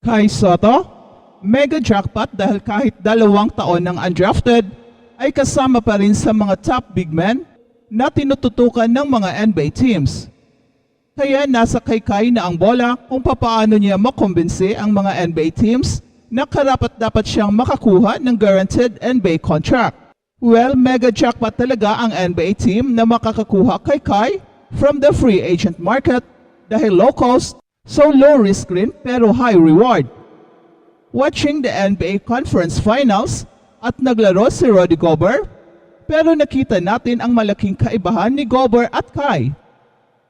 Kay Soto, mega jackpot dahil kahit 2 taon ng undrafted, ay kasama pa rin sa mga top big men na tinututukan ng mga NBA teams. Kaya nasa kay Kai na ang bola kung papaano niya makumbinsi ang mga NBA teams na karapat-dapat siyang makakuha ng guaranteed NBA contract. Well, mega jackpot talaga ang NBA team na makakakuha kay Kai from the free agent market dahil low cost, so low risk rin pero high reward. Watching the NBA Conference Finals at naglaro si Rudy Gobert, pero nakita natin ang malaking kaibahan ni Gobert at Kai.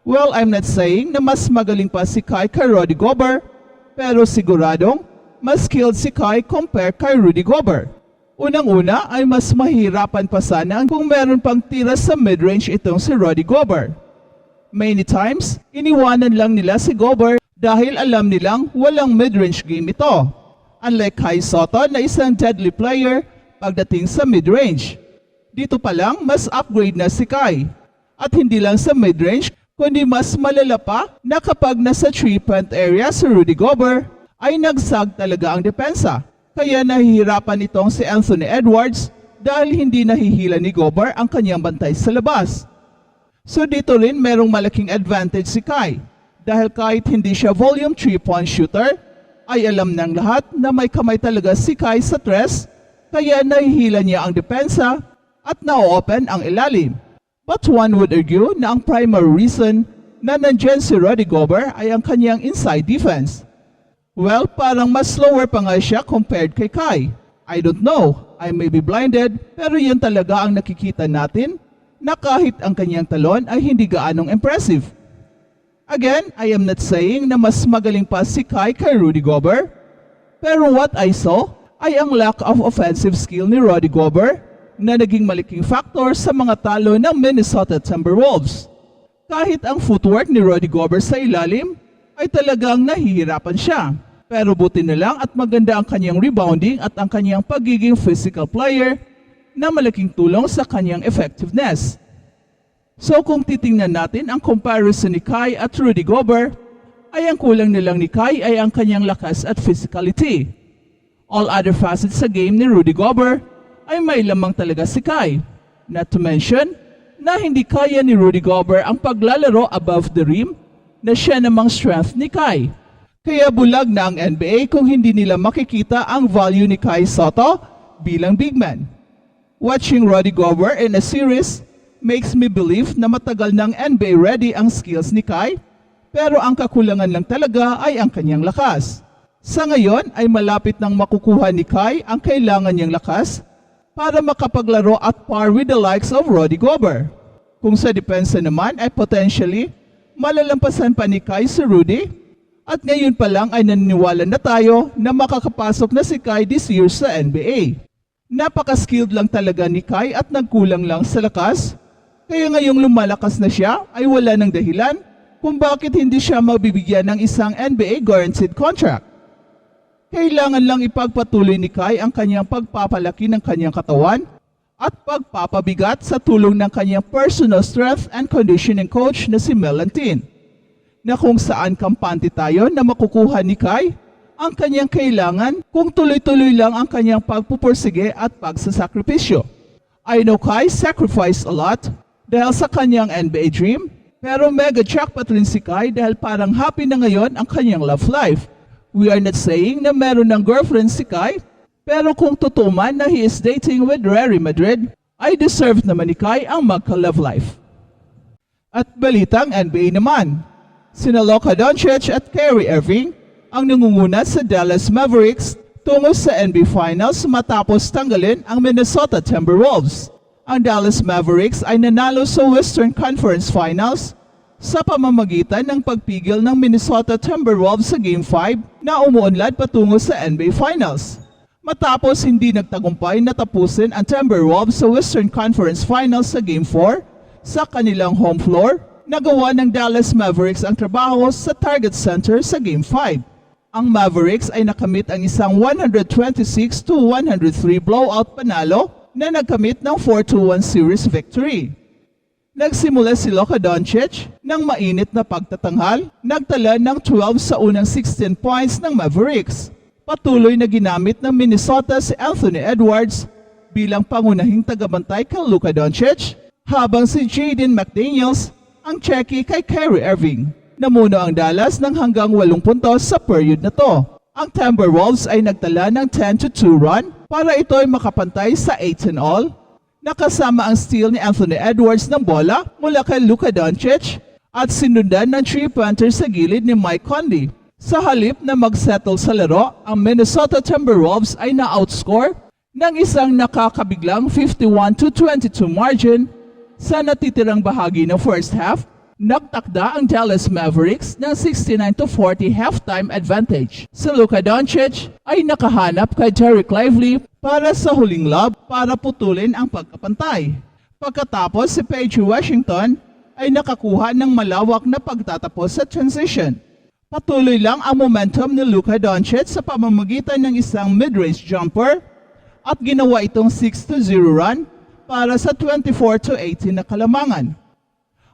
Well, I'm not saying na mas magaling pa si Kai kay Rudy Gobert, pero siguradong mas skilled si Kai compare kay Rudy Gobert. Unang-una ay mas mahirapan pa sana kung meron pang tira sa mid-range itong si Rudy Gobert. Many times, iniwanan lang nila si Gobert dahil alam nilang walang mid-range game ito. Unlike Kai Soto na isang deadly player pagdating sa mid-range. Dito pa lang, mas upgrade na si Kai. At hindi lang sa mid-range, kundi mas malala pa na kapag nasa 3-point area si Rudy Gobert, ay nagsag talaga ang depensa. Kaya nahihirapan itong si Anthony Edwards dahil hindi nahihila ni Gobert ang kanyang bantay sa labas. So dito rin merong malaking advantage si Kai dahil kahit hindi siya volume 3-point shooter, ay alam ng lahat na may kamay talaga si Kai sa tres, kaya nahihila niya ang depensa at na-open ang ilalim. But one would argue na ang primary reason na nandyan si Rudy Gobert ay ang kanyang inside defense. Well, parang mas slower pa nga siya compared kay Kai. I don't know, I may be blinded, pero yun talaga ang nakikita natin na kahit ang kanyang talon ay hindi gaanong impressive. Again, I am not saying na mas magaling pa si Kai kay Rudy Gobert, pero what I saw ay ang lack of offensive skill ni Rudy Gobert na naging malaking factor sa mga talo ng Minnesota Timberwolves. Kahit ang footwork ni Rudy Gobert sa ilalim ay talagang nahihirapan siya. Pero buti na lang at maganda ang kanyang rebounding at ang kanyang pagiging physical player na malaking tulong sa kanyang effectiveness. So kung titingnan natin ang comparison ni Kai at Rudy Gobert, ay ang kulang nilang ni Kai ay ang kanyang lakas at physicality. All other facets sa game ni Rudy Gobert ay may lamang talaga si Kai. Not to mention na hindi kaya ni Rudy Gobert ang paglalaro above the rim na siya namang strength ni Kai. Kaya bulag na ang NBA kung hindi nila makikita ang value ni Kai Soto bilang big man. Watching Rudy Gobert in a series makes me believe na matagal ng NBA ready ang skills ni Kai, pero ang kakulangan lang talaga ay ang kanyang lakas. Sa ngayon ay malapit nang makukuha ni Kai ang kailangan niyang lakas para makapaglaro at par with the likes of Rudy Gobert. Kung sa depensa naman ay potentially malalampasan pa ni Kai si Rudy, at ngayon pa lang ay naniniwala na tayo na makakapasok na si Kai this year sa NBA. Napaka-skilled lang talaga ni Kai at nagkulang lang sa lakas, kaya ngayong lumalakas na siya ay wala ng dahilan kung bakit hindi siya mabibigyan ng isang NBA guaranteed contract. Kailangan lang ipagpatuloy ni Kai ang kanyang pagpapalaki ng kanyang katawan at pagpapabigat sa tulong ng kanyang personal strength and conditioning coach na si Melantin, na kung saan kampante tayo na makukuha ni Kai ang kanyang kailangan kung tuloy-tuloy lang ang kanyang pagpupursige at pagsasakripisyo. I know Kai sacrificed a lot dahil sa kanyang NBA dream, pero mega jackpot rin si Kai dahil parang happy na ngayon ang kanyang love life. We are not saying na meron ng girlfriend si Kai, pero kung totoo man na he is dating with Real Madrid, ay deserve naman ni Kai ang magka-love life. At balitang NBA naman, sina Luka Doncic at Kyrie Irving ang nangunguna sa Dallas Mavericks tungo sa NBA Finals matapos tanggalin ang Minnesota Timberwolves. Ang Dallas Mavericks ay nanalo sa Western Conference Finals sa pamamagitan ng pagpigil ng Minnesota Timberwolves sa Game 5 na umuunlad patungo sa NBA Finals. Matapos hindi nagtagumpay na tapusin ang Timberwolves sa Western Conference Finals sa Game 4 sa kanilang home floor, nagawa ng Dallas Mavericks ang trabaho sa Target Center sa Game 5. Ang Mavericks ay nakamit ang isang 126-103 blowout panalo na nagkamit ng 4-1 series victory. Nagsimula si Luka Doncic ng mainit na pagtatanghal, nagtala ng 12 sa unang 16 points ng Mavericks. Patuloy na ginamit ng Minnesota si Anthony Edwards bilang pangunahing tagabantay kay Luka Doncic, habang si Jaden McDaniels ang checky kay Kyrie Irving. Namuno ang Dallas ng hanggang 8 puntos sa period na to. Ang Timberwolves ay nagtala ng 10-2 run para ito ay makapantay sa 8-all. Nakasama ang steal ni Anthony Edwards ng bola mula kay Luka Doncic at sinundan ng 3-pointer sa gilid ni Mike Conley. Sa halip na mag-settle sa laro, ang Minnesota Timberwolves ay na-outscore ng isang nakakabiglang 51-22 margin. Sa natitirang bahagi ng first half, nagtakda ang Dallas Mavericks ng 69-40 halftime advantage. Si Luka Doncic ay nakahanap kay Derek Lively para sa huling lob para putulin ang pagkapantay. Pagkatapos si Paige Washington ay nakakuha ng malawak na pagtatapos sa transition. Patuloy lang ang momentum ni Luka Doncic sa pamamagitan ng isang mid-range jumper at ginawa itong 6-0 run para sa 24-18 na kalamangan.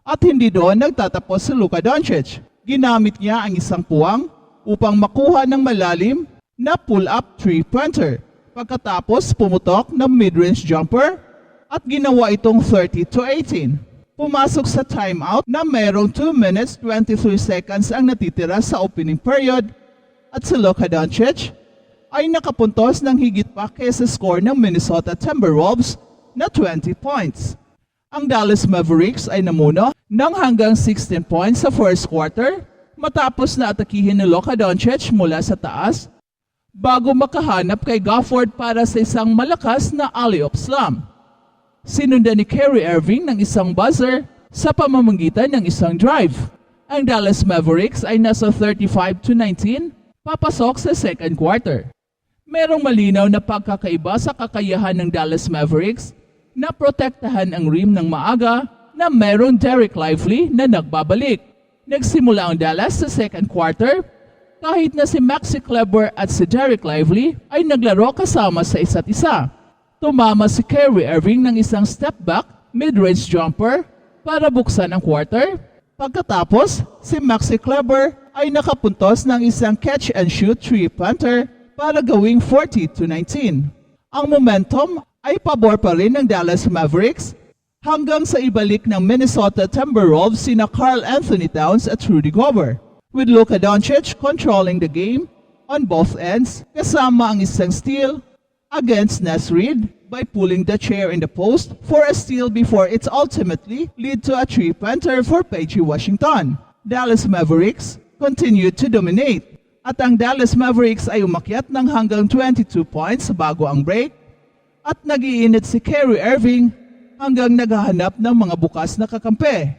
At hindi doon nagtatapos si Luka Doncic. Ginamit niya ang isang puwang upang makuha ng malalim na pull-up 3-pointer. Pagkatapos pumutok ng mid-range jumper at ginawa itong 30-18. Pumasok sa timeout na mayroong 2 minutes 23 seconds ang natitira sa opening period at si Luka Doncic ay nakapuntos ng higit pa kaysa score ng Minnesota Timberwolves na 20 points. Ang Dallas Mavericks ay namuno ng hanggang 16 points sa first quarter matapos na atakihin ni Luka Doncic mula sa taas bago makahanap kay Gafford para sa isang malakas na alley-oop slam. Sinundan ni Kyrie Irving ng isang buzzer sa pamamagitan ng isang drive. Ang Dallas Mavericks ay nasa 35-19 papasok sa second quarter. Merong malinaw na pagkakaiba sa kakayahan ng Dallas Mavericks na protektahan ang rim ng maaga na merong Derek Lively na nagbabalik. Nagsimula ang Dallas sa second quarter kahit na si Maxi Kleber at si Derek Lively ay naglaro kasama sa isa't isa. Tumama si Kyrie Irving ng isang step back mid-range jumper para buksan ang quarter. Pagkatapos, si Maxi Kleber ay nakapuntos ng isang catch and shoot 3-pointer para gawing 40-19. Ang momentum ay pabor pa rin ng Dallas Mavericks hanggang sa ibalik ng Minnesota Timberwolves sina Karl Anthony Towns at Rudy Gobert, with Luka Doncic controlling the game on both ends kasama ang isang steal against Naz Reid by pulling the chair in the post for a steal before it ultimately lead to a 3-pointer for Paige Washington. Dallas Mavericks continued to dominate at ang Dallas Mavericks ay umakyat ng hanggang 22 points bago ang break at nag-iinit si Kyrie Irving hanggang naghahanap ng mga bukas na kakampi.